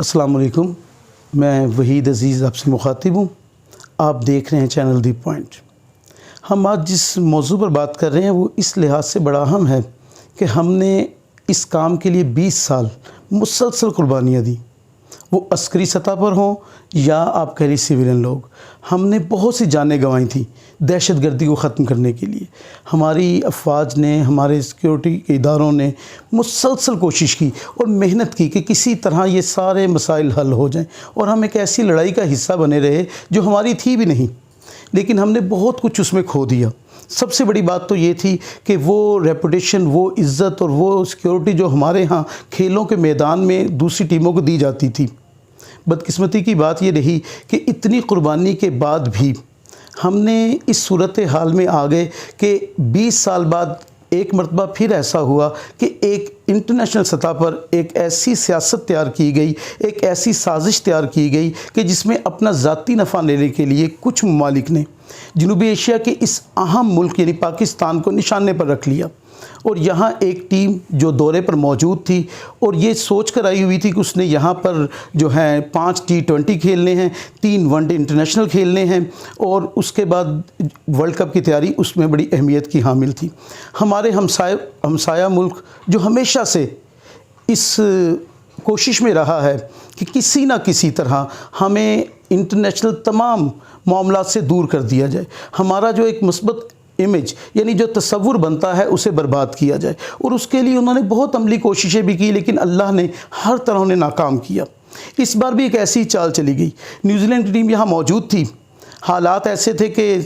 अस्सलाम वालेकुम। मैं वहीद अज़ीज़ आपसे मुखातिब हूँ। आप देख रहे हैं चैनल दी पॉइंट। हम आज जिस मौजू पर बात कर रहे हैं वो इस लिहाज से बड़ा अहम है कि हमने इस काम के लिए 20 साल मुसलसल कुर्बानियाँ दी, वो अस्करी सतह पर हों या आप कह रही सिविलियन लोग। हमने बहुत सी जानें गंवाई थी दहशतगर्दी को ख़त्म करने के लिए। हमारी अफवाज ने, हमारे सिक्योरिटी के इदारों ने मुसलसल कोशिश की और मेहनत की कि किसी तरह ये सारे मसाइल हल हो जाएं और हम एक ऐसी लड़ाई का हिस्सा बने रहे जो हमारी थी भी नहीं, लेकिन हमने बहुत कुछ उसमें खो दिया। सबसे बड़ी बात तो ये थी कि वो रेपुटेशन, वो इज़्ज़त और वो सिक्योरिटी जो हमारे यहाँ खेलों के मैदान में दूसरी टीमों को दी जाती थी। बदकिस्मती की बात ये रही कि इतनी कुर्बानी के बाद भी हमने इस सूरत हाल में आ गए कि 20 साल बाद एक मरतबा फिर ऐसा हुआ कि एक इंटरनेशनल सतह पर एक ऐसी सियासत तैयार की गई, एक ऐसी साजिश तैयार की गई कि जिसमें अपना ज़ाती नफ़ा लेने के लिए कुछ ममालिक ने जनूबी एशिया के इस अहम मुल्क यानी पाकिस्तान को निशाने पर रख लिया। और यहाँ एक टीम जो दौरे पर मौजूद थी और ये सोच कर आई हुई थी कि उसने यहाँ पर जो है 5 T20 खेलने हैं, 3 वनडे इंटरनेशनल खेलने हैं और उसके बाद वर्ल्ड कप की तैयारी उसमें बड़ी अहमियत की हामिल थी। हमारे हमसाया मुल्क जो हमेशा से इस कोशिश में रहा है कि किसी ना किसी तरह हमें इंटरनेशनल तमाम मामलात से दूर कर दिया जाए, हमारा जो एक मुस्बत इमेज यानी जो तसव्वुर बनता है उसे बर्बाद किया जाए, और उसके लिए उन्होंने बहुत अमली कोशिशें भी की, लेकिन अल्लाह ने हर तरह ने नाकाम किया। इस बार भी एक ऐसी चाल चली गई। न्यूजीलैंड की टीम यहाँ मौजूद थी, हालात ऐसे थे कि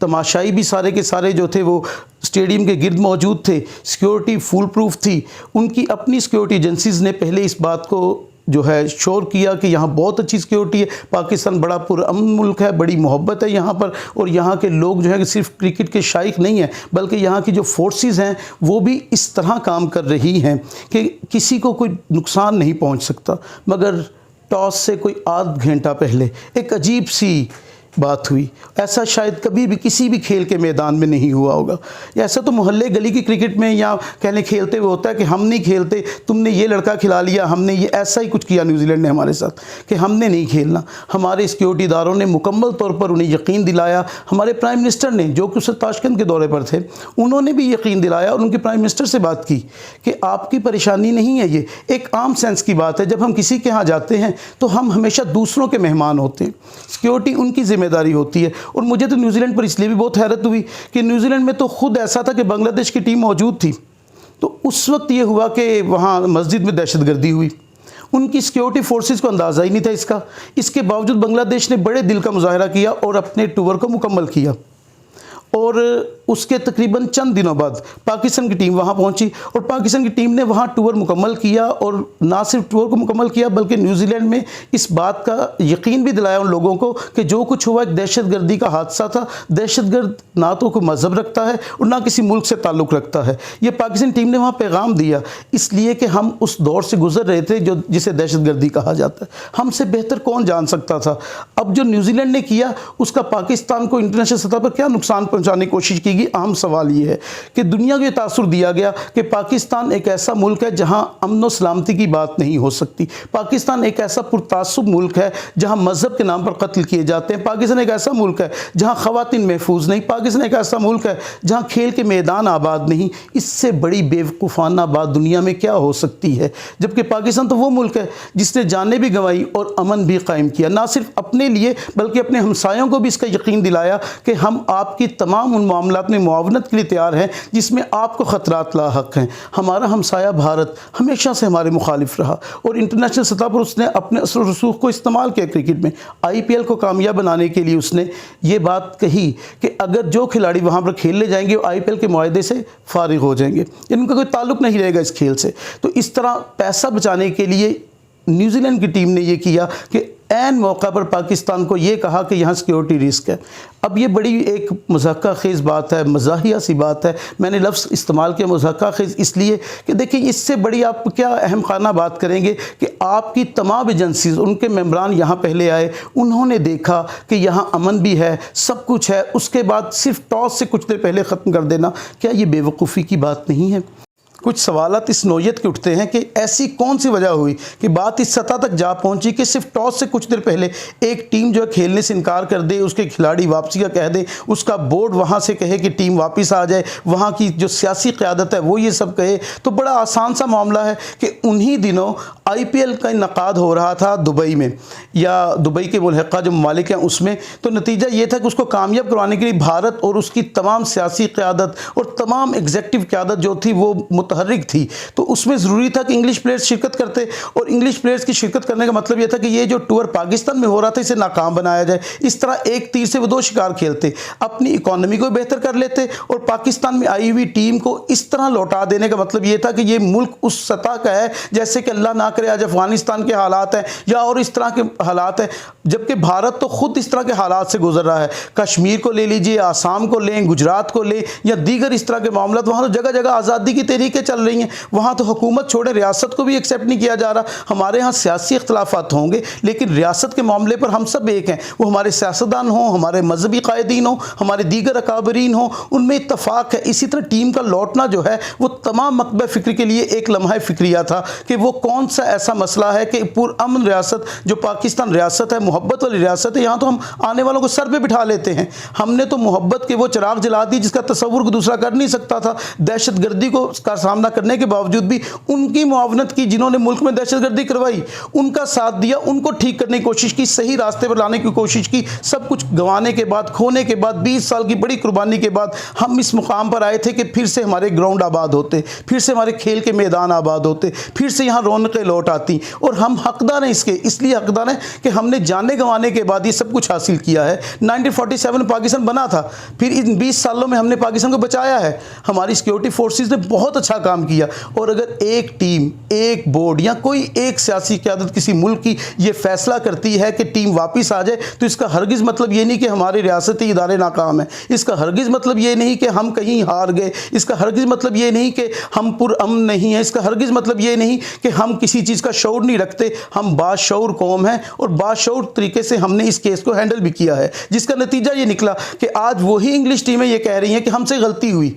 तमाशाई भी सारे के सारे जो थे वो स्टेडियम के गिर्द मौजूद थे, सिक्योरिटी फुल प्रूफ थी। उनकी अपनी सिक्योरिटी एजेंसीज़ ने पहले इस बात को जो है शोर किया कि यहाँ बहुत अच्छी सिक्योरिटी है, पाकिस्तान बड़ा पुरअमन मुल्क है, बड़ी मोहब्बत है यहाँ पर, और यहाँ के लोग जो है कि सिर्फ क्रिकेट के शाइक नहीं हैं बल्कि यहाँ की जो फोर्सेस हैं वो भी इस तरह काम कर रही हैं कि किसी को कोई नुकसान नहीं पहुँच सकता। मगर टॉस से कोई आध घंटा पहले एक अजीब सी बात हुई। ऐसा शायद कभी भी किसी भी खेल के मैदान में नहीं हुआ होगा। ऐसा तो मोहल्ले गली की क्रिकेट में या कहने खेलते हुए होता है कि हम नहीं खेलते, तुमने ये लड़का खिला लिया, हमने ये ऐसा ही कुछ किया न्यूजीलैंड ने हमारे साथ कि हमने नहीं खेलना। हमारे सिक्योरिटी इदारों ने मुकम्मल तौर पर उन्हें यकीन दिलाया। हमारे प्राइम मिनिस्टर ने, जो कि उस ताशकंद के दौरे पर थे, उन्होंने भी यकीन दिलाया और उनके प्राइम मिनिस्टर से बात की कि आपकी परेशानी नहीं है, ये एक आम सेंस की बात है। जब हम किसी के यहाँ जाते हैं तो हम हमेशा दूसरों के मेहमान होते हैं, सिक्योरिटी उनकी जिम्मेदारी होती है। और मुझे तो न्यूजीलैंड पर इसलिए भी बहुत हैरत हुई कि न्यूजीलैंड में तो खुद ऐसा था कि बांग्लादेश की टीम मौजूद थी, तो उस वक्त ये हुआ कि वहाँ मस्जिद में दहशतगर्दी हुई। उनकी सिक्योरिटी फोर्सेस को अंदाज़ा ही नहीं था इसका। इसके बावजूद बांग्लादेश ने बड़े दिल का मुजाहरा किया और अपने टूर को मुकम्मल किया, और उसके तकरीबन चंद दिनों बाद पाकिस्तान की टीम वहाँ पहुँची और पाकिस्तान की टीम ने वहाँ टूर मुकम्मल किया। और ना सिर्फ टूर को मुकम्मल किया बल्कि न्यूजीलैंड में इस बात का यकीन भी दिलाया उन लोगों को कि जो कुछ हुआ एक दहशतगर्दी का हादसा था। दहशतगर्द ना तो कोई मज़हब रखता है और ना किसी मुल्क से ताल्लुक़ रखता है। ये पाकिस्तान टीम ने वहाँ पैगाम दिया, इसलिए कि हम उस दौर से गुजर रहे थे जो जिसे दहशतगर्दी कहा जाता है। हमसे बेहतर कौन जान सकता था। अब जो न्यूजीलैंड ने किया उसका पाकिस्तान को इंटरनेशनल सतह पर क्या नुकसान पहुँचाने की कोशिश की। अहम सवाल ये है कि दुनिया को ये तासुर दिया गया कि पाकिस्तान एक ऐसा मुल्क है जहां अमन और सलामती की बात नहीं हो सकती। पाकिस्तान एक ऐसा पुरतासुब मुल्क है जहां मजहब के नाम पर कत्ल किए जाते हैं। पाकिस्तान एक ऐसा मुल्क है जहां खवातीन महफूज नहीं। पाकिस्तान एक ऐसा मुल्क है जहां खेल के मैदान आबाद नहीं। इससे बड़ी बेवकूफ़ाना बात दुनिया में क्या हो सकती है। जबकि पाकिस्तान तो वो मुल्क है जिसने जानें भी गंवाई और अमन भी कायम किया, ना सिर्फ अपने लिए बल्कि अपने हमसायों को भी इसका यकीन दिलाया कि हम आपकी तमाम उन मामलात में मुआवनत के लिए तैयार हैं जिसमें आपको ख़तरात लाहक हैं। हमारा हमसाया भारत हमेशा से हमारे मुखालिफ रहा और इंटरनेशनल सतह पर उसने अपने असर रसूख को इस्तेमाल किया। क्रिकेट में IPL को कामयाब बनाने के लिए उसने ये बात कही कि अगर जो खिलाड़ी वहाँ पर खेलने जाएंगे वो IPL के मुआहदे से फारिग हो जाएंगे, इनका कोई ताल्लुक़ नहीं रहेगा इस खेल से। तो इस तरह पैसा बचाने के लिए न्यूजीलैंड की टीम ने ये किया कि ऐन मौका पर पाकिस्तान को ये कहा कि यहाँ सिक्योरिटी रिस्क है। अब ये बड़ी एक मज़ाक़ा खेज़ बात है, मज़ाहिया सी बात है। मैंने लफ्ज़ इस्तेमाल किया मज़ाक़ा खेज़ इसलिए कि देखिए इससे बड़ी आप क्या अहम खाना बात करेंगे कि आपकी तमाम एजेंसीज़, उनके मेंबरान यहाँ पहले आए, उन्होंने देखा कि यहाँ अमन भी है, सब कुछ है, उसके बाद सिर्फ टॉस से कुछ देर पहले ख़त्म कर देना, क्या ये बेवकूफ़ी की बात नहीं है। کچھ سوالات اس نوعیت کے اٹھتے ہیں کہ ایسی کون سی وجہ ہوئی کہ بات اس سطح تک جا پہنچی کہ صرف ٹاس سے کچھ دیر پہلے ایک ٹیم جو ہے کھیلنے سے انکار کر دے، اس کے کھلاڑی واپسی کا کہہ دے، اس کا بورڈ وہاں سے کہے کہ ٹیم واپس آ جائے، وہاں کی جو سیاسی قیادت ہے وہ یہ سب کہے۔ تو بڑا آسان سا معاملہ ہے کہ انہی دنوں آئی پی ایل کا انعقاد ہو رہا تھا دبئی میں، یا دبئی کے ملحقہ جو ممالک ہیں اس میں، تو نتیجہ یہ تھا کہ اس کو کامیاب کروانے کے لیے بھارت اور اس کی تمام سیاسی قیادت اور تمام ایگزیکٹو قیادت جو تھی وہ متحرک تھی، تو اس میں ضروری تھا کہ انگلش پلیئرز شرکت کرتے، اور انگلش پلیئرز کی شرکت کرنے کا مطلب یہ تھا کہ یہ جو ٹور پاکستان میں ہو رہا تھا اسے ناکام بنایا جائے۔ اس طرح ایک تیر سے وہ دو شکار کھیلتے، اپنی اکانومی کو بہتر کر لیتے اور پاکستان میں آئی ہوئی ٹیم کو اس طرح لوٹا دینے کا مطلب یہ تھا کہ یہ ملک اس سطح کا ہے جیسے کہ اللہ نہ کرے آج افغانستان کے حالات ہیں یا اور اس طرح کے حالات ہیں، جبکہ بھارت تو خود اس طرح کے حالات سے گزر رہا ہے۔ کشمیر کو لے لیجئے، آسام کو لیں، گجرات کو لیں یا دیگر اس طرح کے معاملات، وہاں تو جگہ جگہ آزادی کی تحریکیں چل رہی ہیں، وہاں تو حکومت چھوڑے ریاست کو بھی ایکسیپٹ نہیں کیا جا رہا۔ ہمارے ہاں سیاسی اختلافات ہوں گے لیکن ریاست کے معاملے پر ہم سب ایک ہیں، وہ ہمارے سیاستدان ہوں، ہمارے مذہبی قائدین ہوں، ہمارے دیگر اکابرین ہوں، ان میں اتفاق ہے۔ اسی طرح ٹیم کا لوٹنا جو ہے وہ تمام مکتبہ فکری کے لیے ایک لمحہ فکریہ تھا کہ وہ کون سا ایسا مسئلہ ہے کہ پرامن ریاست جو پاکستان ریاست ہے، محبت والی ریاست ہے، یہاں تو ہم آنے والوں کو سر پہ بٹھا لیتے ہیں۔ ہم نے تو محبت کے وہ چراغ جلا دی جس کا تصور کو دوسرا کر نہیں سکتا تھا۔ دہشت گردی کو کا سامنا کرنے کے باوجود بھی ان کی معاونت کی جنہوں نے ملک میں دہشت گردی کروائی، ان کا ساتھ دیا، ان کو ٹھیک کرنے کی کوشش کی، صحیح راستے پر لانے کی کوشش کی۔ سب کچھ گنوانے کے بعد، کھونے کے بعد، 20 سال کی بڑی قربانی کے بعد ہم اس مقام پر آئے تھے کہ پھر سے ہمارے گراؤنڈ آباد ہوتے، پھر سے ہمارے کھیل کے میدان آباد ہوتے، پھر سے یہاں رونقیں لوٹ آتی، اور ہم حقدار ہیں اس لیے حقدار ہیں کہ ہم نے جانے گنوانے کے بعد یہ سب کچھ حاصل کیا ہے۔ 1947 میں پاکستان بنا تھا، پھر ان 20 سالوں میں ہم نے پاکستان کو بچایا ہے، ہماری سیکیورٹی فورسز نے بہت اچھا کام کیا۔ اور اگر ایک ٹیم، ایک بورڈ یا کوئی ایک سیاسی قیادت کسی ملک کی یہ فیصلہ کرتی ہے کہ ٹیم واپس آ جائے، تو اس کا ہرگز مطلب یہ نہیں کہ ہمارے ریاستی ادارے ناکام ہیں، اس کا ہرگز مطلب یہ نہیں کہ ہم کہیں ہار گئے، اس کا ہرگز مطلب یہ نہیں کہ ہم پرامن نہیں ہیں، اس کا ہرگز مطلب یہ نہیں کہ ہم کسی چیز کا شعور نہیں رکھتے۔ ہم باشعور قوم ہیں اور باشعور طریقے سے ہم نے اس کیس کو ہینڈل بھی کیا ہے، جس کا نتیجہ یہ نکلا کہ آج وہی انگلش ٹیمیں یہ کہہ رہی ہیں کہ ہم سے غلطی ہوئی،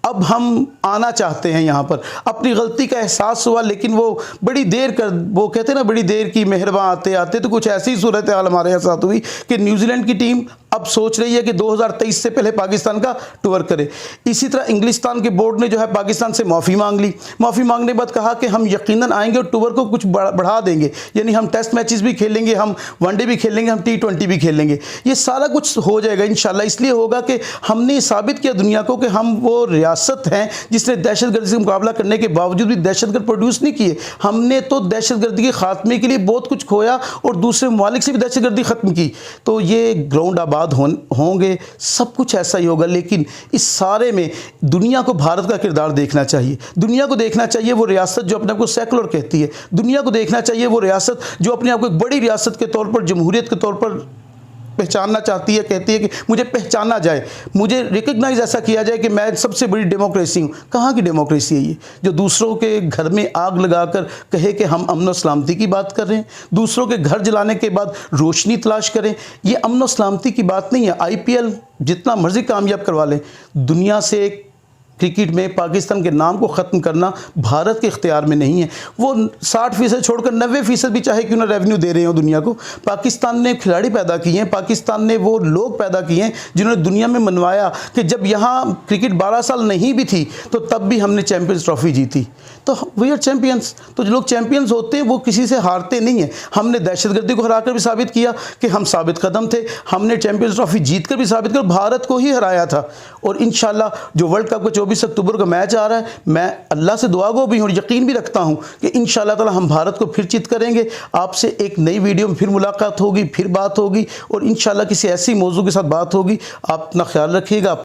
اب ہم آنا چاہتے ہیں یہاں پر۔ اپنی غلطی کا احساس ہوا لیکن وہ بڑی دیر کر، وہ کہتے ہیں نا بڑی دیر کی مہرباں آتے آتے، تو کچھ ایسی صورتحال ہمارے ساتھ ہوئی کہ نیوزی لینڈ کی ٹیم اب سوچ رہی ہے کہ 2023 سے پہلے پاکستان کا ٹور کرے۔ اسی طرح انگلستان کے بورڈ نے جو ہے پاکستان سے معافی مانگ لی، معافی مانگنے کے بعد کہا کہ ہم یقیناً آئیں گے اور ٹور کو کچھ بڑھا دیں گے، یعنی ہم ٹیسٹ میچز بھی کھیلیں گے، ہم ون ڈے بھی کھیلیں گے، ہم T20 بھی کھیلیں گے، یہ سارا کچھ ہو جائے گا انشاءاللہ۔ اس لیے ہوگا کہ ہم نے ثابت کیا دنیا کو کہ ہم وہ ریاست ہیں جس نے دہشت گردی سے مقابلہ کرنے کے باوجود بھی دہشت گرد پروڈیوس نہیں کیے۔ ہم نے تو دہشت گردی کے خاتمے کے لیے بہت کچھ کھویا اور دوسرے ممالک سے بھی دہشت گردی ختم کی۔ تو یہ گراؤنڈ آباد ہوں گے، سب کچھ ایسا ہی ہوگا، لیکن اس سارے میں دنیا کو بھارت کا کردار دیکھنا چاہیے۔ دنیا کو دیکھنا چاہیے وہ ریاست جو اپنے آپ کو سیکولر کہتی ہے، دنیا کو دیکھنا چاہیے وہ ریاست جو اپنے آپ کو ایک بڑی ریاست کے طور پر، جمہوریت کے طور پر پہچاننا چاہتی ہے، کہتی ہے کہ مجھے پہچانا جائے، مجھے ریکگنائز ایسا کیا جائے کہ میں سب سے بڑی ڈیموکریسی ہوں۔ کہاں کی ڈیموکریسی ہے یہ جو دوسروں کے گھر میں آگ لگا کر کہے کہ ہم امن و سلامتی کی بات کر رہے ہیں، دوسروں کے گھر جلانے کے بعد روشنی تلاش کریں؟ یہ امن و سلامتی کی بات نہیں ہے۔ آئی پی ایل جتنا مرضی کامیاب کروا لیں، دنیا سے کرکٹ میں پاکستان کے نام کو ختم کرنا بھارت کے اختیار میں نہیں ہے۔ وہ 60% چھوڑ کر 90% بھی چاہے کیوں نہ ریونیو دے رہے ہوں دنیا کو، پاکستان نے کھلاڑی پیدا کیے ہیں، پاکستان نے وہ لوگ پیدا کیے ہیں جنہوں نے دنیا میں منوایا کہ جب یہاں کرکٹ 12 سال نہیں بھی تھی تو تب بھی ہم نے چیمپئنز ٹرافی جیتی۔ تو وی آر چیمپئنز۔ تو جو لوگ چیمپئنز ہوتے ہیں وہ کسی سے ہارتے نہیں ہیں۔ ہم نے دہشت گردی کو ہرا کر بھی ثابت کیا کہ ہم ثابت قدم تھے، ہم نے چیمپئنز ٹرافی جیت کر بھی ثابت کر بھارت کو ہی ہرایا تھا۔ اور انشاءاللہ جو ورلڈ کپ کا 24 اکتوبر کا میچ آ رہا ہے، میں اللہ سے دعا گو بھی ہوں اور یقین بھی رکھتا ہوں کہ انشاءاللہ تعالی ہم بھارت کو پھر چیت کریں گے۔ آپ سے ایک نئی ویڈیو میں پھر ملاقات ہوگی، پھر بات ہوگی اور انشاءاللہ کسی ایسی موضوع کے ساتھ بات ہوگی۔ آپ اپنا خیال رکھیے گا۔